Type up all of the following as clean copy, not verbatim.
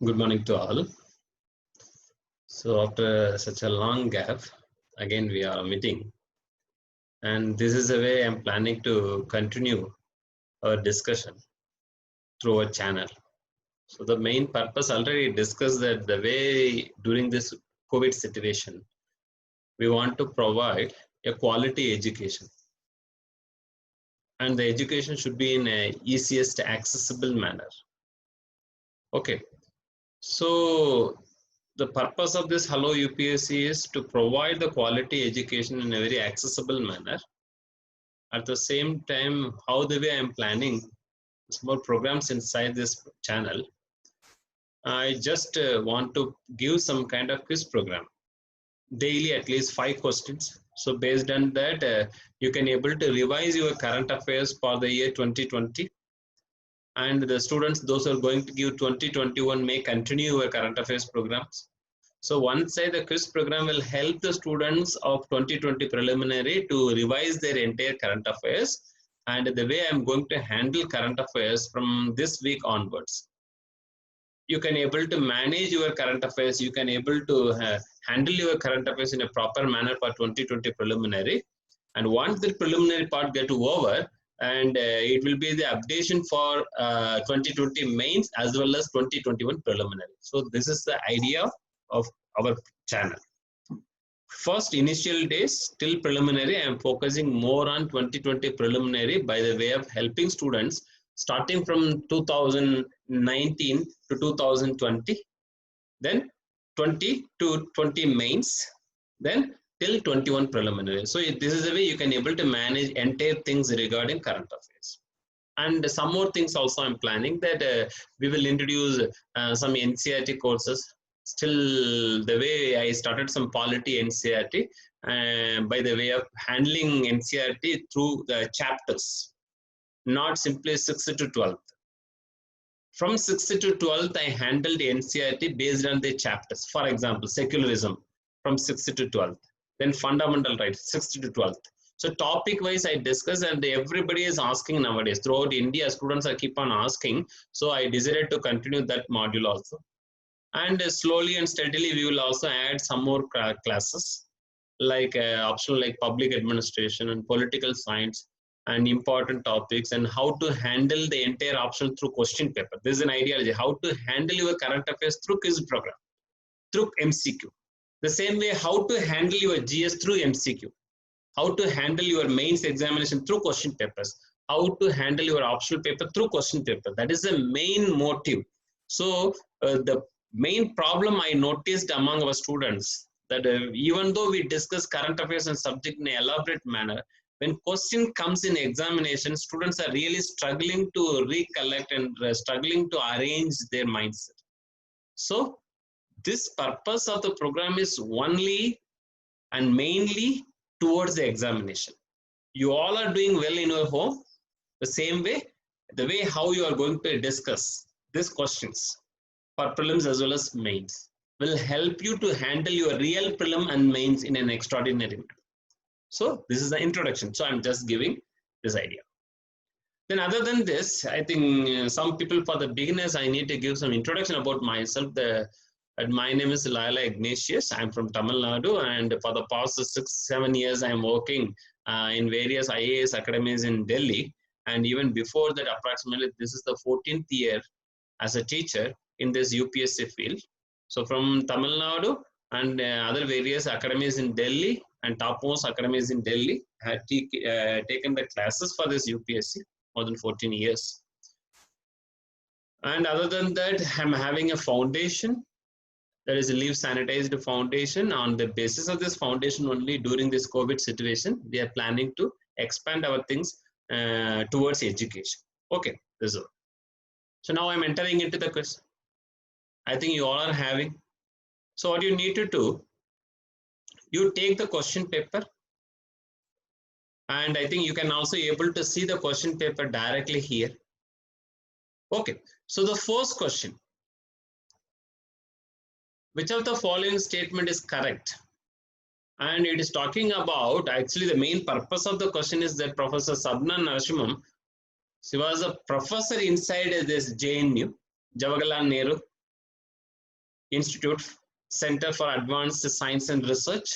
Good morning to all. So after such a long gap, again we are meeting, and this is the way I'm planning to continue our discussion through a channel. So the main purpose already discussed that the way during this COVID situation, we want to provide a quality education, and the education should be in a easiest accessible manner. Okay, so the purpose of this Hello UPSC is to provide the quality education in a very accessible manner. At the same time, how the way I'm planning small programs inside this channel, I just want to give some kind of quiz program daily, at least 5 questions. So based on that, you can able to revise your current affairs for the year 2020, and the students those who are going to give 2021 may continue your current affairs programs. So one side, the quiz program will help the students of 2020 preliminary to revise their entire current affairs, and the way I'm going to handle current affairs from this week onwards. You can able to manage your current affairs, you can able to handle your current affairs in a proper manner for 2020 preliminary. And once the preliminary part get over, and it will be the updation for 2020 mains as well as 2021 preliminary. So this is the idea of our channel. First initial days till preliminary, I am focusing more on 2020 preliminary by the way of helping students starting from 2019 to 2020, then 20 to 20 mains, then till 21 preliminary. So this is the way you can able to manage entire things regarding current affairs. And some more things also I'm planning that we will introduce some NCERT courses. Still the way I started some polity NCERT by the way of handling NCERT through the chapters, not simply 6th to 12th. From 6th to 12th, I handled NCERT based on the chapters. For example, secularism from 6th to 12th, then fundamental rights 6th to 12th. So topic wise I discuss, and everybody is asking nowadays throughout India, students are keep on asking. So I decided to continue that module also. And slowly and steadily we will also add some more classes like optional like public administration and political science and important topics, and how to handle the entire option through question paper. This is an ideology, how to handle your current affairs through quiz program, through MCQ. The same way, how to handle your GS through MCQ, how to handle your mains examination through question papers, how to handle your optional paper through question paper. That is the main motive. So the main problem I noticed among our students that even though we discuss current affairs and subject in an elaborate manner, when question comes in examination, students are really struggling to recollect and struggling to arrange their mindset. So this purpose of the program is only and mainly towards the examination. You all are doing well in your home. The same way, the way how you are going to discuss these questions for prelims as well as mains will help you to handle your real prelim and mains in an extraordinary manner. So this is the introduction. So I'm just giving this idea. Then other than this, I think some people, for the beginners, I need to give some introduction about myself. My name is Laila Ignatius. I'm from Tamil Nadu, and for the past 6-7 years, I'm working in various IAS academies in Delhi. And even before that, approximately, this is the 14th year as a teacher in this UPSC field. So from Tamil Nadu and other various academies in Delhi and topmost academies in Delhi, I had taken the classes for this UPSC more than 14 years. And other than that, I'm having a foundation, that is a Live Sanitized Foundation. On the basis of this foundation only, during this COVID situation, we are planning to expand our things towards education. Okay, this is all. So now I'm entering into the question. I think you all are having. So what you need to do, you take the question paper, and I think you can also able to see the question paper directly here. Okay, so the first question, which of the following statement is correct? And it is talking about, actually the main purpose of the question is that Professor Sabna Narasimham, she was a professor inside this JNU, Jawaharlal Nehru Institute Center for Advanced Science and Research.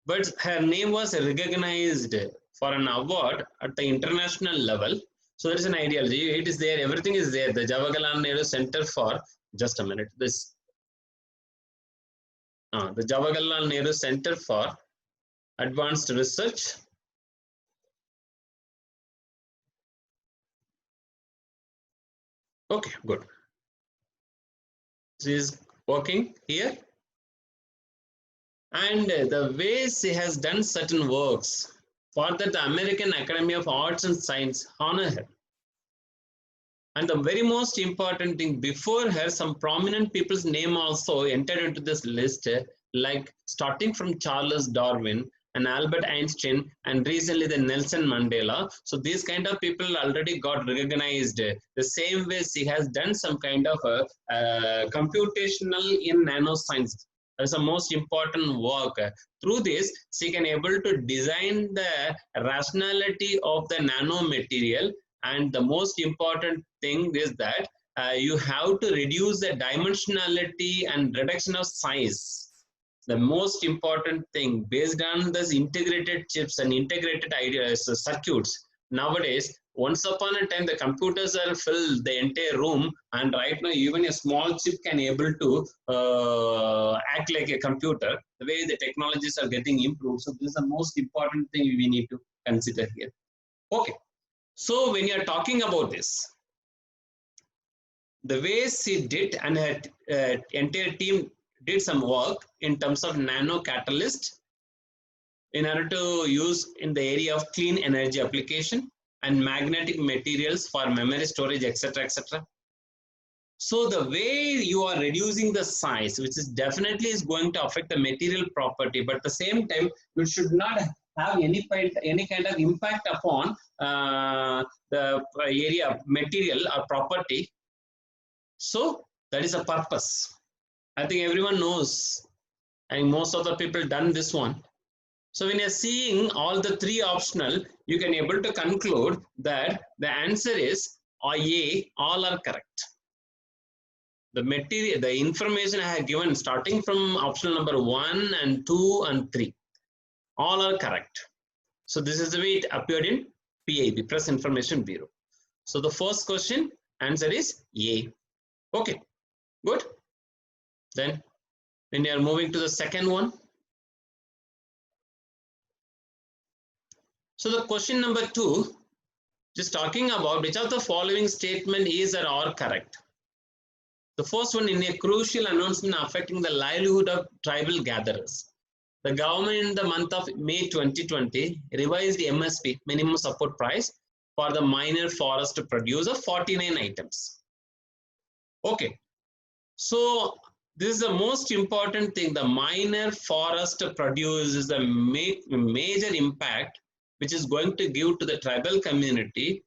But her name was recognized for an award at the international level. So there is an ideology. It is there. Everything is there. The Jawaharlal Nehru Center for, just a minute, this, the Jawaharlal Nehru Center for Advanced Research. Okay, good. She is working here. And the way she has done certain works, for that the American Academy of Arts and Science honor her. And the very most important thing, before her, some prominent people's name also entered into this list, like starting from Charles Darwin and Albert Einstein, and recently the Nelson Mandela. So these kind of people already got recognized. The same way she has done some kind of computational in nanoscience. That's the most important work. Through this, she can able to design the rationality of the nanomaterial. And the most important thing is that you have to reduce the dimensionality and reduction of size. The most important thing, based on this integrated chips and integrated ideas, circuits, nowadays, once upon a time, the computers are filled the entire room, and right now, even a small chip can able to act like a computer. The way the technologies are getting improved, so this is the most important thing we need to consider here. Okay, so when you are talking about this, the way she did and her entire team did some work in terms of nano catalyst in order to use in the area of clean energy application and magnetic materials for memory storage, etc., etc. So the way you are reducing the size, which is definitely is going to affect the material property, but at the same time, you should not have any kind of impact upon the area, material or property. So that is a purpose. I think everyone knows, and most of the people done this one. So when you're seeing all the three optional, you can able to conclude that the answer is A, all are correct. The material, the information I have given starting from optional number 1 and 2 and 3, all are correct. So this is the way it appeared in PIB, Press Information Bureau. So the first question answer is A. Okay, good. Then when you are moving to the second one. So the question number 2, just talking about which of the following statement is or are correct. The first one, in a crucial announcement affecting the livelihood of tribal gatherers, the government in the month of May 2020 revised the MSP, minimum support price, for the minor forest produce of 49 items. Okay, so this is the most important thing. The minor forest produce is the major impact which is going to give to the tribal community,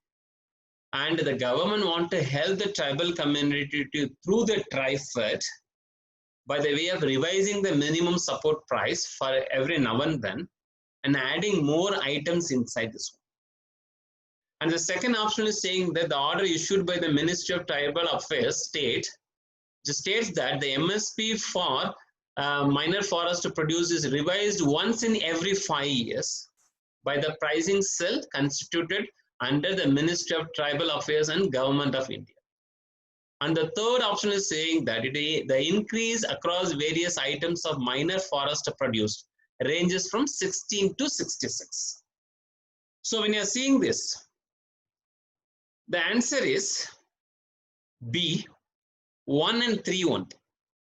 and the government want to help the tribal community to, through the TriFed, by the way of revising the minimum support price for every now and then, and adding more items inside this one. And the second option is saying that the order issued by the Ministry of Tribal Affairs states that the MSP for minor forest produce is revised once in every 5 years by the pricing cell constituted under the Ministry of Tribal Affairs and Government of India. And the third option is saying that the increase across various items of minor forest produce ranges from 16 to 66. So when you are seeing this, the answer is B, 1 and 3 only.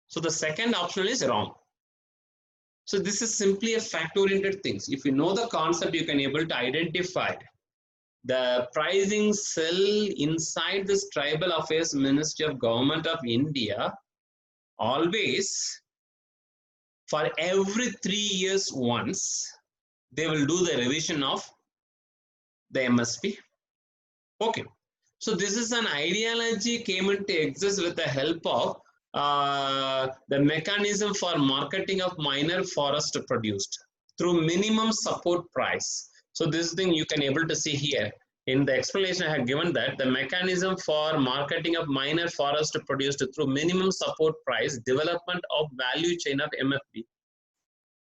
So the second option is wrong. So this is simply a fact-oriented things. If you know the concept, you can able to identify the pricing cell inside this Tribal Affairs Ministry of Government of India. Always, for every 3 years once, they will do the revision of the MSP. Okay, so this is an ideology came into exist with the help of the mechanism for marketing of minor forest produced through minimum support price. So this thing you can able to see here. in the explanation I have given that the mechanism for marketing of minor forest produced through minimum support price development of value chain of MFP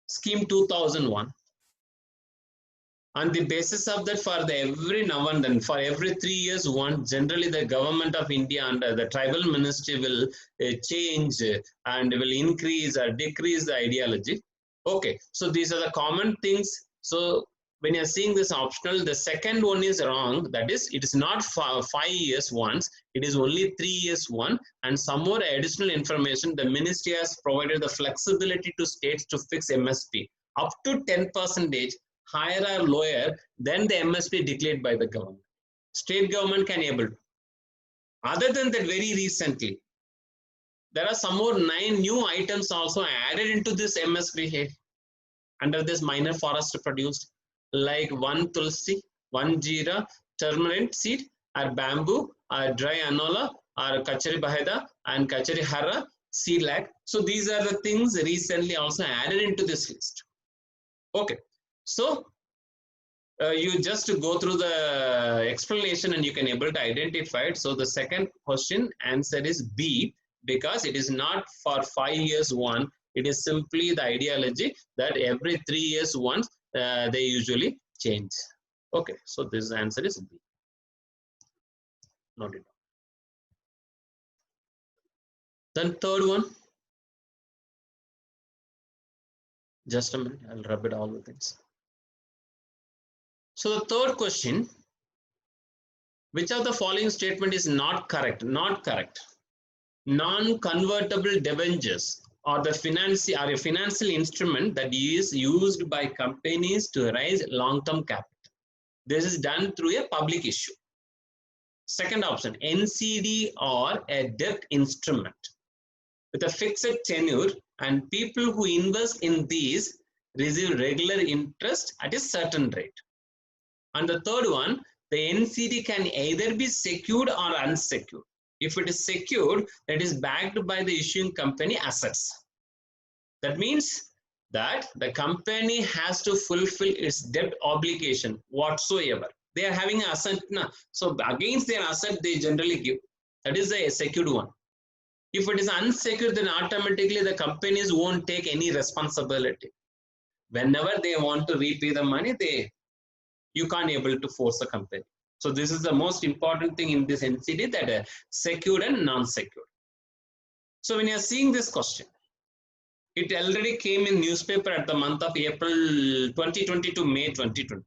scheme 2001. On the basis of that, for the every now and then, for every 3 years once, generally the government of India under the tribal ministry will change and will increase or decrease the ideology. Okay, so these are the common things. So when you're seeing this optional, the second one is wrong. That is, it is not 5 years once, it is only 3 years one. And some more additional information, the ministry has provided the flexibility to states to fix MSP up to 10%, higher or lower than the MSP declared by the government. State government can able to. Other than that, very recently, there are some more 9 new items also added into this MSP head under this minor forest produced, like 1 tulsi, 1 jeera, turmeric seed, or bamboo, or dry anola, or kachari baheda, and kachari hara seed lag. So these are the things recently also added into this list. Okay, so you just go through the explanation and you can able to identify it. So the second question answer is B, because it is not for 5 years one. It is simply the ideology that every 3 years once they usually change. Okay, so this answer is B. Note it down. Then third one. Just a minute, I'll rub it all the things. So the third question, which of the following statement is not correct? Not correct. Non-convertible debentures or a financial instrument that is used by companies to raise long-term capital. This is done through a public issue. Second option, NCD or a debt instrument with a fixed tenure, and people who invest in these receive regular interest at a certain rate. And the third one, the NCD can either be secured or unsecured. If it is secured, that is backed by the issuing company assets. That means that the company has to fulfill its debt obligation whatsoever. They are having an asset. So against their asset, they generally give. That is a secured one. If it is unsecured, then automatically the companies won't take any responsibility. Whenever they want to repay the money, you can't able to force the company. So this is the most important thing in this NCD, that secured and non-secured. So when you are seeing this question, it already came in newspaper at the month of April 2020 to May 2020.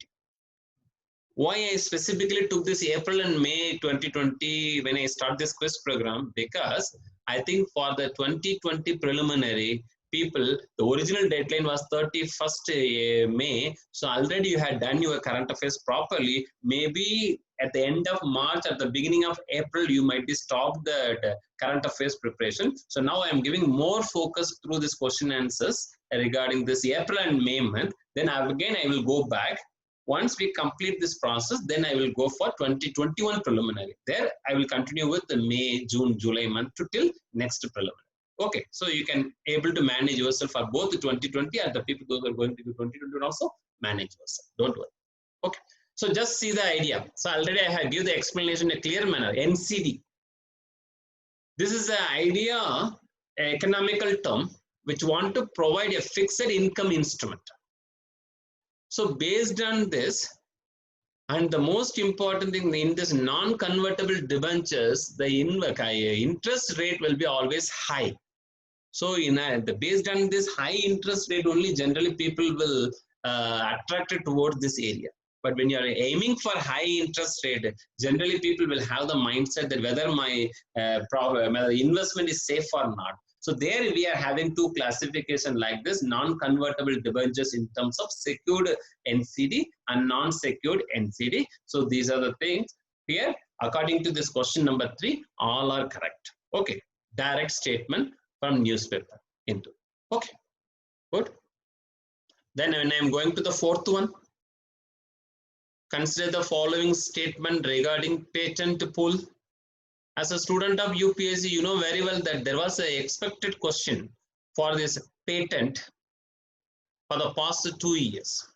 Why I specifically took this April and May 2020 when I start this quiz program? Because I think for the 2020 preliminary, people, the original deadline was 31st May. So already you had done your current affairs properly. Maybe at the end of March, at the beginning of April, you might be stopped the current affairs preparation. So now I am giving more focus through this question answers regarding this April and May month. Then again, I will go back. Once we complete this process, then I will go for 2021 preliminary. There I will continue with the May, June, July month to till next preliminary. Okay, so you can able to manage yourself for both the 2020 and the people who are going to do 2021 also manage yourself. Don't worry. Okay, so just see the idea. So already I have given the explanation in a clear manner. NCD. This is an idea, economical term, which want to provide a fixed income instrument. So based on this, and the most important thing in this non-convertible debentures, the interest rate will be always high. So based on this high interest rate, only generally people will attracted towards this area. But when you are aiming for high interest rate, generally people will have the mindset that whether my investment is safe or not. So there we are having two classifications like this, non-convertible debentures in terms of secured NCD and non-secured NCD. So these are the things here. According to this question number 3, all are correct. Okay, direct statement from newspaper into. Okay, good. Then when I am going to the fourth one, consider the following statement regarding patent pool. As a student of UPSC, you know very well that there was an expected question for this patent for the past 2 years.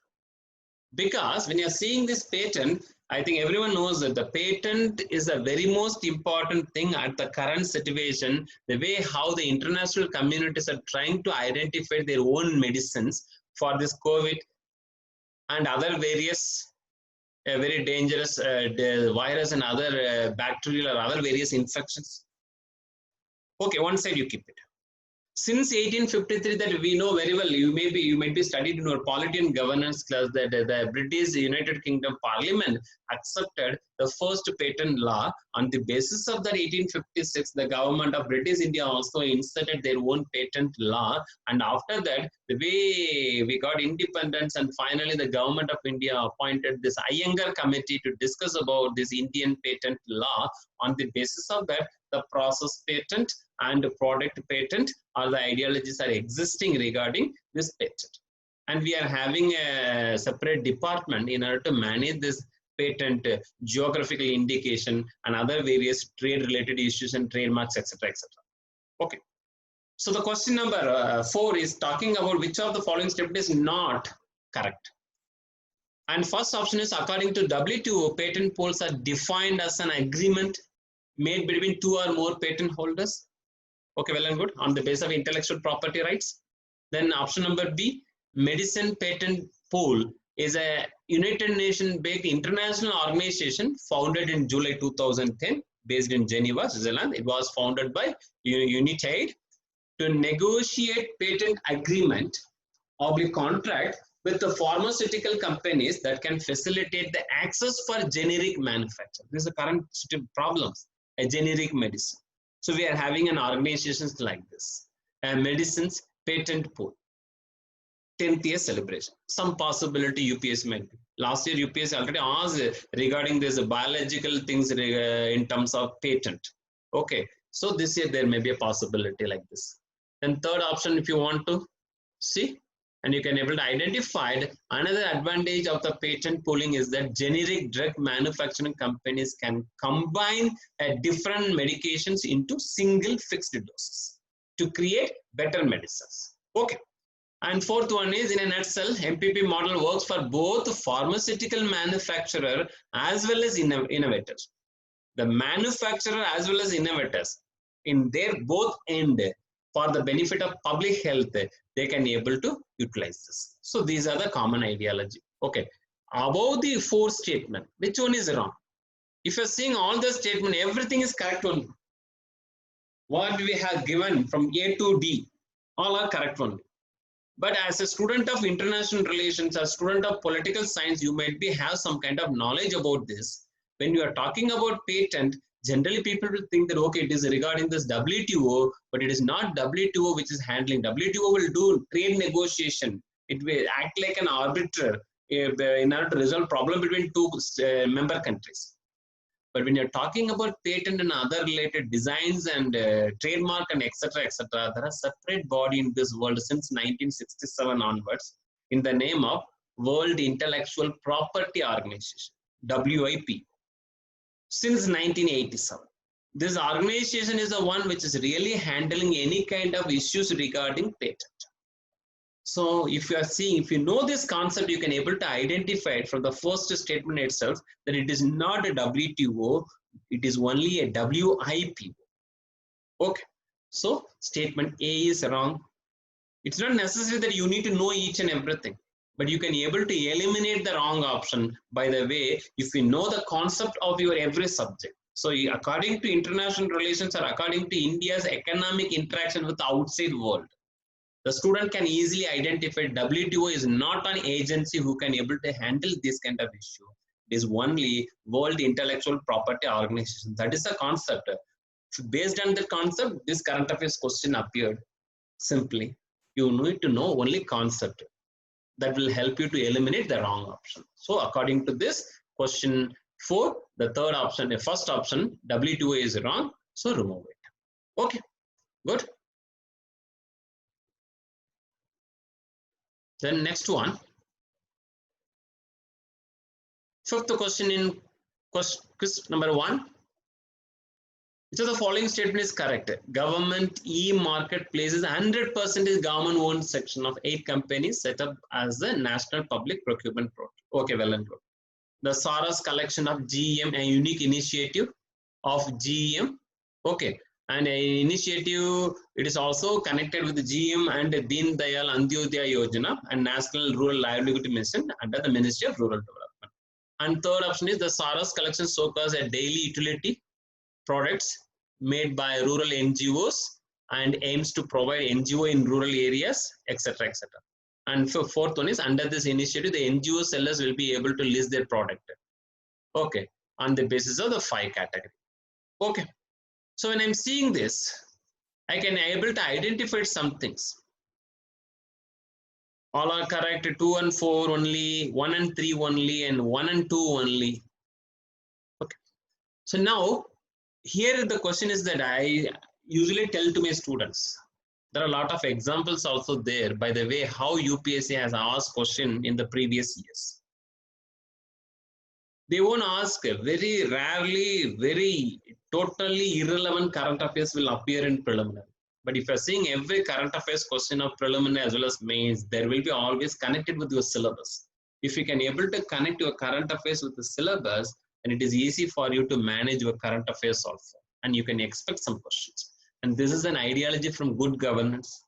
Because when you are seeing this patent, I think everyone knows that the patent is a very most important thing at the current situation, the way how the international communities are trying to identify their own medicines for this COVID and other various very dangerous virus and other bacterial or other various infections. Okay, one side you keep it. Since 1853, that we know very well, you might be studied in your polity and governance class, that the British United Kingdom Parliament accepted the first patent law. On the basis of that 1856, the government of British India also inserted their own patent law, and after that, the way we got independence, and finally the government of India appointed this Iyengar committee to discuss about this Indian patent law. On the basis of that, the process patent and product patent or the ideologies are existing regarding this patent, and we are having a separate department in order to manage this patent geographical indication and other various trade related issues and trademarks, etc., etc. Okay, so the question number 4 is talking about which of the following statement is not correct. And first option is, according to WTO, patent pools are defined as an agreement made between two or more patent holders. Okay, well and good, on the basis of intellectual property rights. Then option number B, medicine patent pool is a United Nations based international organization founded in July 2010, based in Geneva, Switzerland. It was founded by UNITAID to negotiate patent agreement or contract with the pharmaceutical companies that can facilitate the access for generic manufacture. This is the current problems, a generic medicine. So we are having an organizations like this, medicines patent pool, 10th year celebration. Some possibility UPS might be. Last year UPS already asked regarding this biological things in terms of patent. Okay, so this year there may be a possibility like this. Then third option, if you want to see, and you can able to identify another advantage of the patent pooling is that generic drug manufacturing companies can combine different medications into single fixed doses to create better medicines. Okay, and fourth one is, in a nutshell, MPP model works for both pharmaceutical manufacturer as well as innovators. The manufacturer as well as innovators, in their both end, for the benefit of public health, they can able to utilize this. So these are the common ideology. Okay, above the fourth statement, which one is wrong? If you're seeing all the statement, everything is correct only. What we have given from A to D, all are correct only. But as a student of international relations, a student of political science, you might be have some kind of knowledge about this. When you are talking about patent, generally people will think that, okay, it is regarding this WTO, but it is not WTO which is handling. WTO will do trade negotiation. It will act like an arbiter in order to resolve problem between two member countries. But when you're talking about patent and other related designs and trademark and etc., there are separate body in this world since 1967 onwards in the name of World Intellectual Property Organization, WIP. Since 1987, this organization is the one which is really handling any kind of issues regarding patent. So if you are seeing, if you know this concept, you can able to identify it from the first statement itself that it is not a WTO, it is only a WIP. Okay, so statement A is wrong. It's not necessary that you need to know each and everything, but you can able to eliminate the wrong option by the way, if you know the concept of your every subject. So according to international relations or according to India's economic interaction with the outside world, the student can easily identify WTO is not an agency who can able to handle this kind of issue. It is only World Intellectual Property Organization. That is the concept. Based on the concept, this current affairs question appeared. Simply, you need to know only concept. That will help you to eliminate the wrong option. So according to this question 4, the third option, the first option, WTO is wrong. So remove it. Okay, good. Then next one. Fifth question in question number 1. Which of the following statement is correct? Government e-marketplaces 100% government owned section of 8 companies set up as the National Public Procurement Board. Okay, well and good. the Saras collection of GEM, a unique initiative of GEM. Okay, and an initiative, it is also connected with the GEM and Deen Dayal Antyodaya Yojana and National Rural Livelihood Mission under the Ministry of Rural Development. And third option is the Saras collection so-called a daily utility products made by rural NGOs and aims to provide NGO in rural areas, etc., etc. And fourth one is under this initiative, the NGO sellers will be able to list their product. Okay, on the basis of the 5 category. Okay, so when I'm seeing this, I can able to identify some things. All are correct, 2 and 4 only, 1 and 3 only, and 1 and 2 only. Okay, so now here the question is that I usually tell to my students. There are a lot of examples also there, by the way, how UPSC has asked question in the previous years. They won't ask, very rarely, very totally irrelevant current affairs will appear in preliminary. But if you're seeing every current affairs question of preliminary as well as mains, there will be always connected with your syllabus. If you can able to connect your current affairs with the syllabus, then it is easy for you to manage your current affairs also. And you can expect some questions. And this is an ideology from good governance.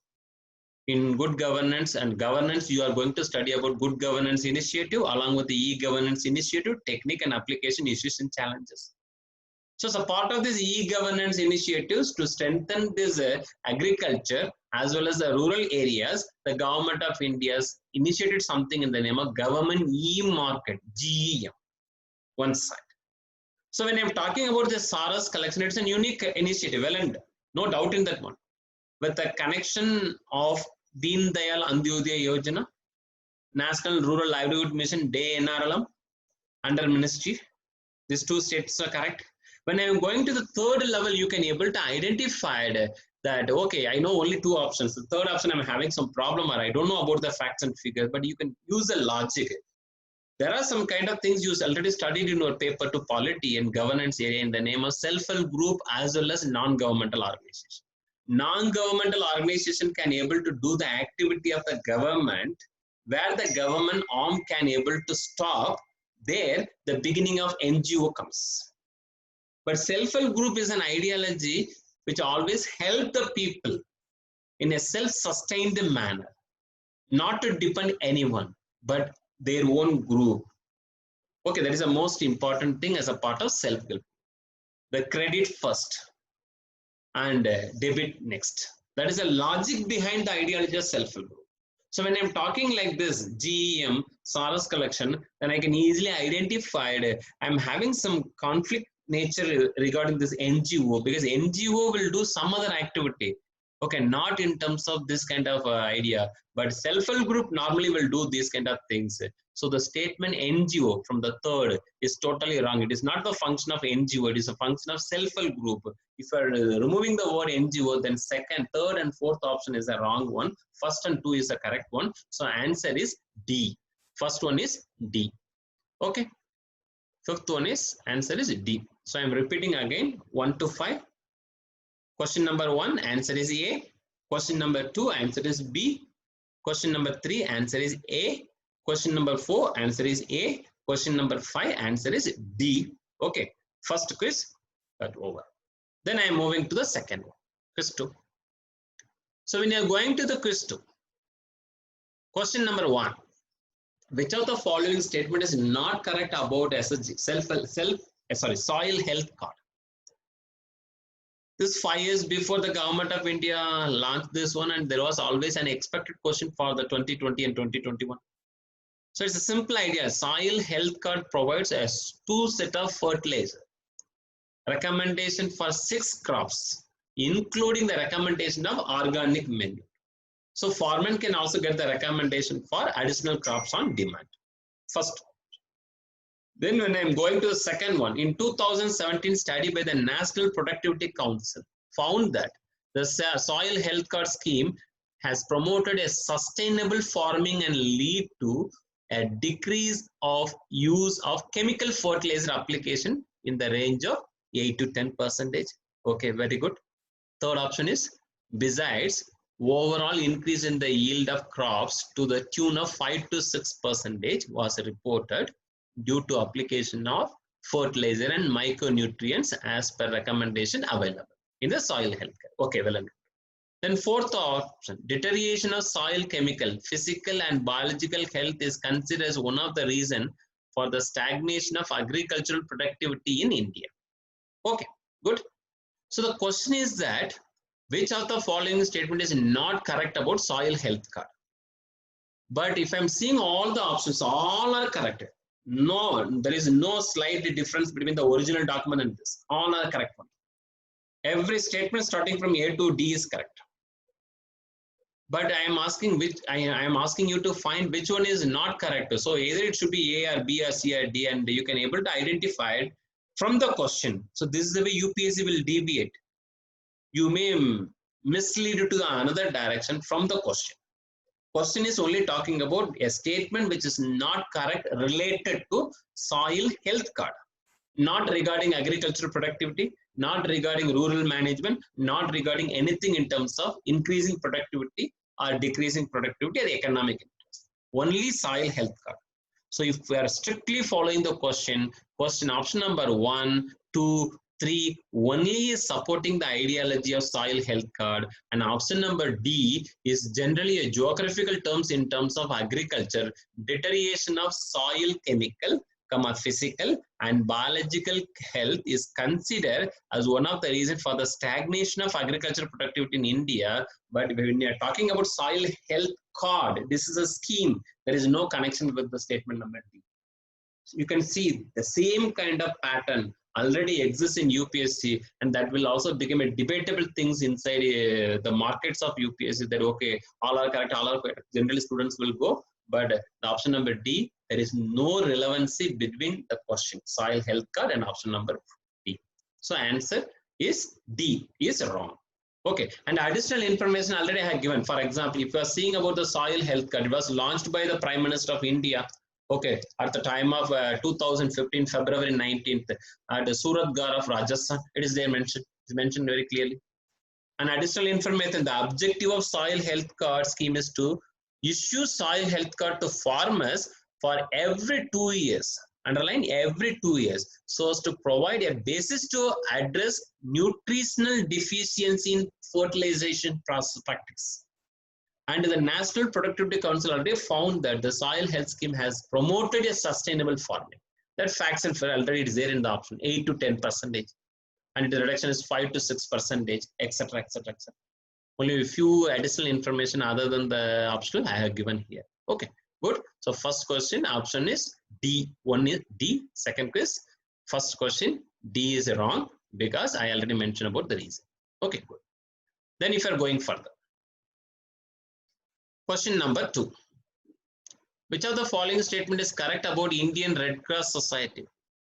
In good governance and governance, you are going to study about good governance initiative along with the e-governance initiative, technique and application issues and challenges. So as a part of this e-governance initiatives to strengthen this agriculture as well as the rural areas, the government of India has initiated something in the name of government e-market, GEM, one side. So when I'm talking about the Saras collection, it's a unique initiative, well and no doubt in that one. With the connection of Deen Dayal Antyodaya Yojana, National Rural Livelihood Mission, DNRLM, under ministry. These 2 states are correct. When I'm going to the third level, you can able to identify that, okay, I know only 2 options. The third option, I'm having some problem or I don't know about the facts and figures, but you can use the logic. There are some kind of things you already studied in your paper to polity and governance area in the name of self-help group as well as non-governmental organization. Non-governmental organization can able to do the activity of the government where the government arm can able to stop. There, the beginning of NGO comes. But self-help group is an ideology which always help the people in a self-sustained manner, not to depend anyone, but their own group. Okay, that is the most important thing as a part of self-help. The credit first and debit next. That is the logic behind the ideology of self-help group. So when I'm talking like this, GEM, Saras collection, then I can easily identify I'm having some conflict nature regarding this NGO, because NGO will do some other activity. Okay, not in terms of this kind of idea, but self-help group normally will do these kind of things. So the statement NGO from the third is totally wrong. It is not the function of NGO, it is a function of self-help group. If you are removing the word NGO, then second, third and fourth option is a wrong one. First and 2 is the correct one. So answer is D. First one is D. Okay. Fifth one is answer is D. So I am repeating again 1 to 5. Question number 1, answer is A. Question number 2, answer is B. Question number 3, answer is A. Question number 4, answer is A. Question number 5, answer is D. Okay, first quiz got over. Then I am moving to the second one, quiz 2. So when you are going to the quiz 2, question number 1, which of the following statement is not correct about SHG, soil health card? This 5 years before the government of India launched this one, and there was always an expected question for the 2020 and 2021. So it's a simple idea. Soil health card provides a 2 set of fertilizer. Recommendation for 6 crops, including the recommendation of organic manure. So farmer can also get the recommendation for additional crops on demand. First. Then when I am going to the second one, in 2017 study by the National Productivity Council found that the soil health card scheme has promoted a sustainable farming and lead to a decrease of use of chemical fertilizer application in the range of 8 to 10%. Okay, very good. Third option is, besides, overall increase in the yield of crops to the tune of 5 to 6% was reported due to application of fertilizer and micronutrients as per recommendation available in the soil health care. Okay, well understood. Then fourth option, deterioration of soil chemical, physical and biological health is considered as one of the reasons for the stagnation of agricultural productivity in India. Okay, good. So the question is that which of the following statement is not correct about soil health card? But if I'm seeing all the options, all are correct. No, there is no slight difference between the original document and this. All are correct one. Every statement starting from A to D is correct. But I am asking which I am asking you to find which one is not correct. So either it should be A or B or C or D, and you can able to identify it from the question. So this is the way UPSC will deviate. You may mislead to the another direction from the question. Question is only talking about a statement which is not correct related to soil health card, not regarding agricultural productivity, not regarding rural management, not regarding anything in terms of increasing productivity or decreasing productivity or economic interest. Only soil health card. So if we are strictly following the question option number 1, 2, 3 only is supporting the ideology of soil health card, and option number D is generally a geographical terms in terms of agriculture, deterioration of soil chemical, physical and biological health is considered as one of the reasons for the stagnation of agricultural productivity in India. But when you are talking about soil health card, this is a scheme. There is no connection with the statement number D. So you can see the same kind of pattern already exists in UPSC, and that will also become a debatable things inside the markets of UPSC, that okay, all are correct, all are correct. Generally students will go, but the option number D, there is no relevancy between the question soil health card and option number D. So answer is D is wrong. Okay, and additional information already I have given. For example, if you are seeing about the soil health card, it was launched by the Prime Minister of India. Okay, at the time of 2015, February 19th, at Suratgarh of Rajasthan, it is there mentioned. It's mentioned very clearly. And additional information, the objective of soil health card scheme is to issue soil health card to farmers for every 2 years. Underline every 2 years, so as to provide a basis to address nutritional deficiency in fertilization practice. And the National Productivity Council already found that the soil health scheme has promoted a sustainable farming. That facts and already is there in the option 8 to 10%, and the reduction is 5 to 6%, etc., etc., etc. Only a few additional information other than the optional I have given here. Okay, good. So first question option is D. One is D. Second quiz. First question D is wrong because I already mentioned about the reason. Okay, good. Then if you are going further. Question number 2. Which of the following statement is correct about Indian Red Cross Society?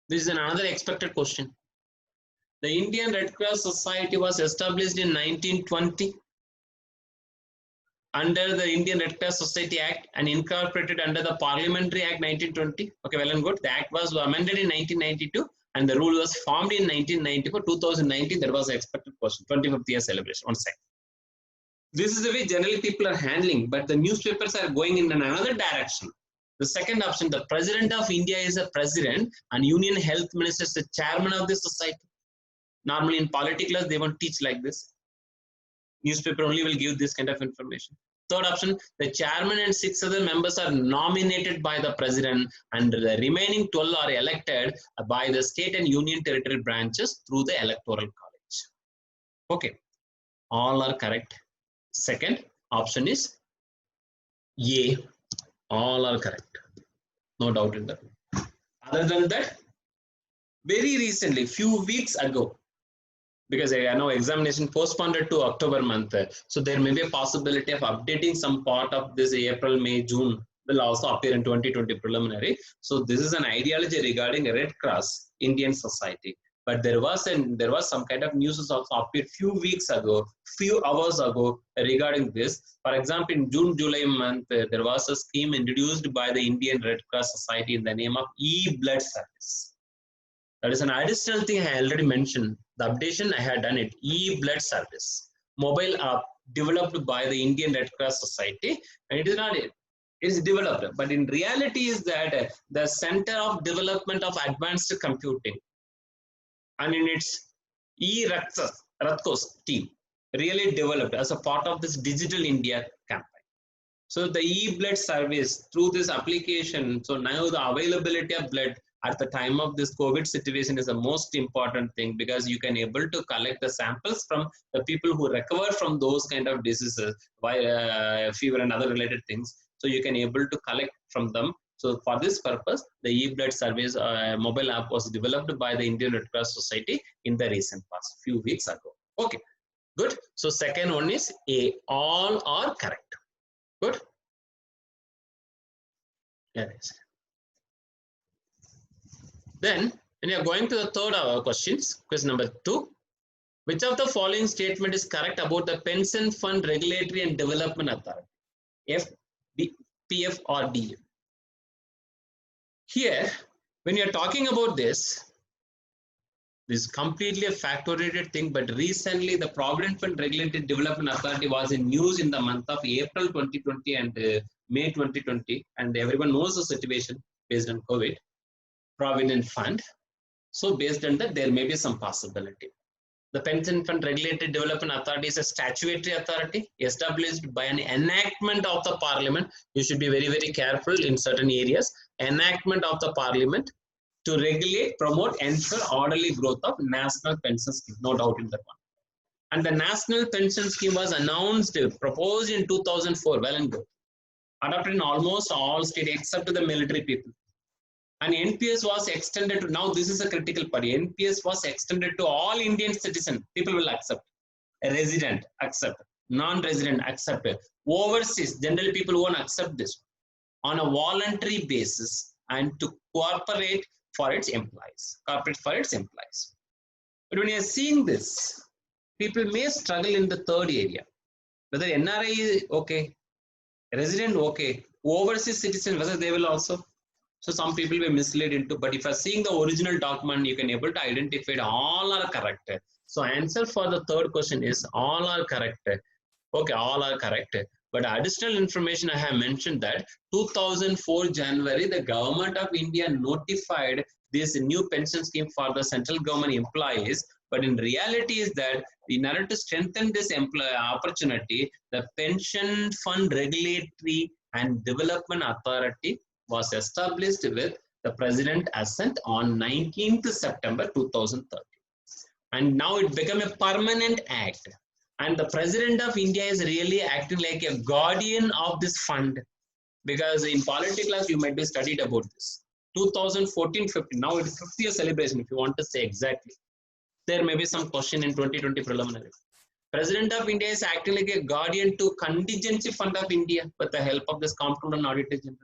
This is another expected question. The Indian Red Cross Society was established in 1920 under the Indian Red Cross Society Act and incorporated under the Parliamentary Act 1920. Okay, well and good. The act was amended in 1992 and the rule was formed in 1994. 2019, there was an expected question. 25th year celebration. One second. This is the way generally people are handling, but the newspapers are going in another direction. The second option, the President of India is a president and Union Health Minister is the chairman of the society. Normally in political class, they won't teach like this. Newspaper only will give this kind of information. Third option, the chairman and 6 other members are nominated by the president and the remaining 12 are elected by the state and union territory branches through the electoral college. Okay, all are correct. Second option is A. All are correct. No doubt in that. Other than that, very recently, few weeks ago, because I know examination postponed to October month, so there may be a possibility of updating some part of this April, May, June will also appear in 2020 preliminary. So this is an ideology regarding Red Cross Indian Society. But there was some kind of news also appeared few weeks ago, few hours ago regarding this. For example, in June, July month, there was a scheme introduced by the Indian Red Cross Society in the name of e-blood service. That is an additional thing I already mentioned. The updation I had done it, e-blood service, mobile app developed by the Indian Red Cross Society, and it is not It's developed, but in reality is that the Center of Development of Advanced Computing, and in its Ratkos team, really developed as a part of this Digital India campaign. So the e-blood service through this application, so now the availability of blood at the time of this COVID situation is the most important thing, because you can able to collect the samples from the people who recover from those kind of diseases, fever and other related things. So you can able to collect from them. So for this purpose, the e-blood service mobile app was developed by the Indian Red Cross Society in the recent past, few weeks ago. Okay, good. So second one is A, all are correct. Good. Yes. Then, when you are going to the third questions, question number 2. Which of the following statement is correct about the Pension Fund Regulatory and Development Authority? F, D, PF or D? Here, when you are talking about this is completely a fact-oriented thing, but recently the Provident Fund Regulatory Development Authority was in news in the month of April 2020 and May 2020, and everyone knows the situation based on COVID. Provident Fund. So based on that, there may be some possibility. The Pension Fund Regulatory Development Authority is a statutory authority established by an enactment of the Parliament. You should be very, very careful in certain areas. Enactment of the Parliament to regulate, promote, ensure orderly growth of national pension scheme. No doubt in that one. And the national pension scheme was announced, proposed in 2004. Well and good. Adopted in almost all states except the military people. And NPS was extended to, now this is a critical part, NPS was extended to all Indian citizens. People will accept. A resident, accept. Non-resident, accept. Overseas, generally people won't accept this on a voluntary basis and to cooperate for its employees. Corporate for its employees. But when you are seeing this, people may struggle in the third area. Whether NRI is okay, resident okay, overseas citizen, whether they will also. So some people were misled into, but if you are seeing the original document, you can able to identify all are correct. So answer for the third question is all are correct. Okay, all are correct. But additional information I have mentioned that 2004 January, the government of India notified this new pension scheme for the central government employees. But in reality is that in order to strengthen this opportunity, the Pension Fund Regulatory and Development Authority was established with the President assent on 19th September 2013. And now it became a permanent act. And the President of India is really acting like a guardian of this fund. Because in politics class, you might be studied about this. 2014-15, now it is 50th year celebration, if you want to say exactly. There may be some question in 2020 preliminary. President of India is acting like a guardian to Contingency Fund of India with the help of this Comptroller and Auditor General.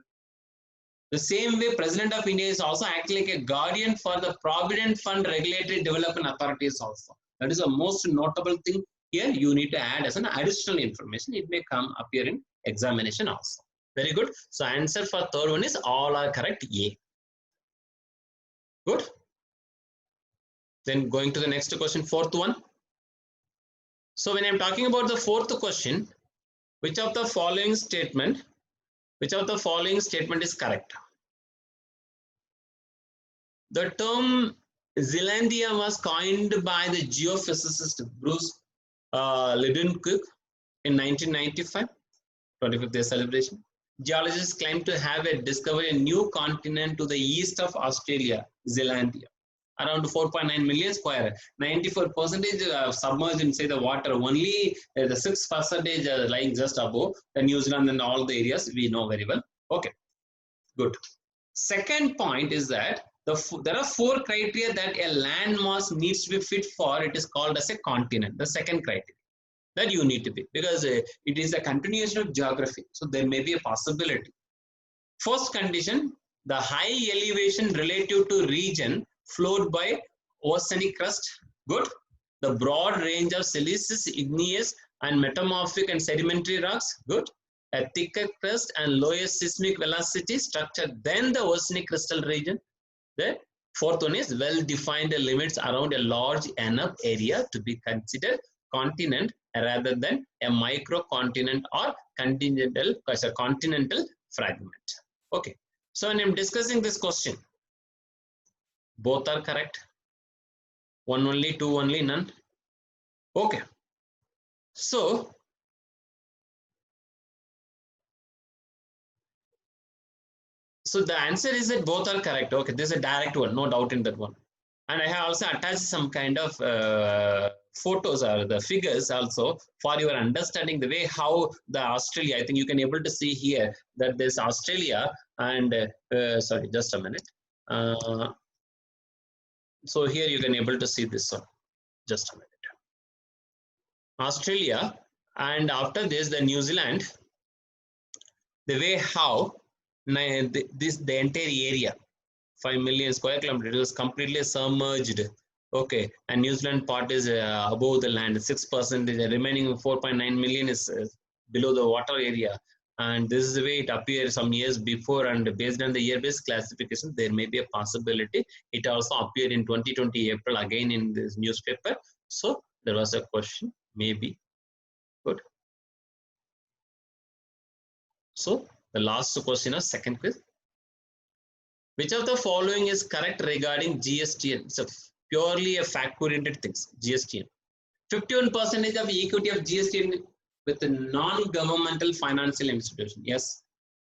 The same way, President of India is also acting like a guardian for the Provident Fund Regulatory Development Authorities also. That is the most notable thing here. You need to add as an additional information. It may come appear in examination also. Very good. So answer for third one is all are correct. A. Good. Then going to the next question, fourth one. So when I'm talking about the fourth question, which of the following statement is correct? The term Zealandia was coined by the geophysicist Bruce Leeuwenhoek in 1995, 25th year celebration. Geologists claim to have discovered a new continent to the east of Australia, Zealandia, around 4.9 million square. 94% submerged inside the water. Only the 6% lying just above the New Zealand and all the areas we know very well. Okay, good. Second point is that there are 4 criteria that a landmass needs to be fit for. It is called as a continent. The second criteria that you need to be, because it is a continuation of geography. So there may be a possibility. First condition, the high elevation relative to region flowed by oceanic crust. Good. The broad range of siliceous, igneous, and metamorphic and sedimentary rocks. Good. A thicker crust and lower seismic velocity structure than the oceanic crustal region. The fourth one is well-defined limits around a large enough area to be considered continent rather than a microcontinent or continental fragment. Okay, so when I'm discussing this question, both are correct. One only, two only, none. Okay, so the answer is that both are correct. Okay, this is a direct one, no doubt in that one. And I have also attached some kind of photos or the figures also for your understanding the way how the Australia, I think you can able to see here that this Australia and sorry, just a minute. So here you can able to see this one. Just a minute. Australia, and after this the New Zealand, the way how the entire area 5 million square kilometers was completely submerged. Okay, and New Zealand part is above the land, 6%. The remaining 4.9 million is below the water area. And this is the way it appeared some years before, and based on the year-based classification, there may be a possibility. It also appeared in 2020 April again in this newspaper. So there was a question, maybe. Good. So the last question is second quiz. Which of the following is correct regarding GSTN? So purely a fact-oriented things, GSTN. 51% of equity of GSTN with a non-governmental financial institution. Yes.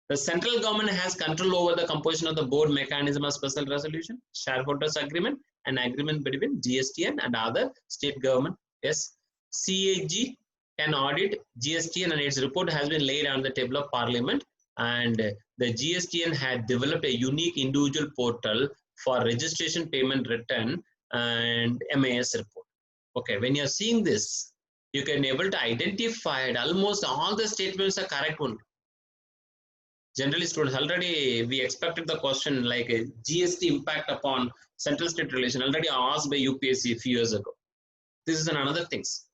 The central government has control over the composition of the board mechanism of special resolution, shareholders agreement, and agreement between GSTN and other state government. Yes. CAG can audit GSTN and its report has been laid on the table of Parliament, and the GSTN had developed a unique individual portal for registration, payment, return, and MAS report. Okay, when you're seeing this, you can able to identify almost all the statements are correct one. Generally, students, already we expected the question like a GST impact upon central state relation already asked by UPSC a few years ago. This is another things.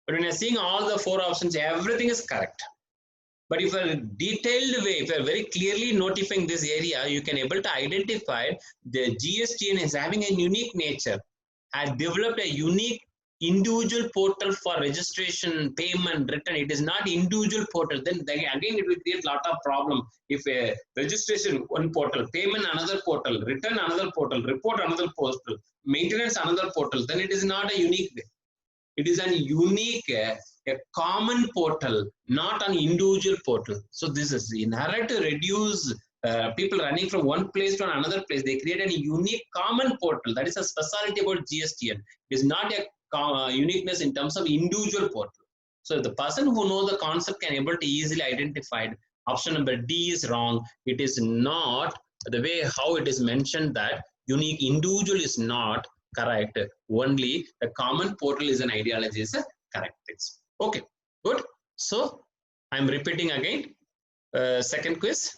But when you're seeing all the four options, everything is correct. But if a detailed way, if you're very clearly notifying this area, you can able to identify the GSTN is having a unique nature, has developed a unique individual portal for registration, payment, return. It is not individual portal. Then again, it will create a lot of problem. If a registration one portal, payment another portal, return another portal, report another portal, maintenance another portal, then it is not a unique way. It is an unique, a common portal, not an individual portal. So this is in order to reduce people running from one place to another place. They create a unique common portal. That is a specialty about GSTN. It is not a uniqueness in terms of individual portal. So the person who knows the concept can able to easily identify it. Option number D is wrong. It is not the way how it is mentioned that unique individual is not correct. Only a common portal is an ideology is a correct things. Okay, good. So I'm repeating again. Second quiz.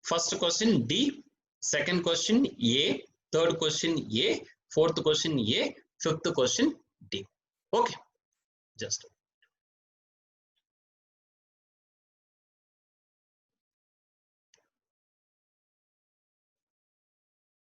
First question D. Second question A. Third question A. Fourth question A. Fifth question D. Okay. Just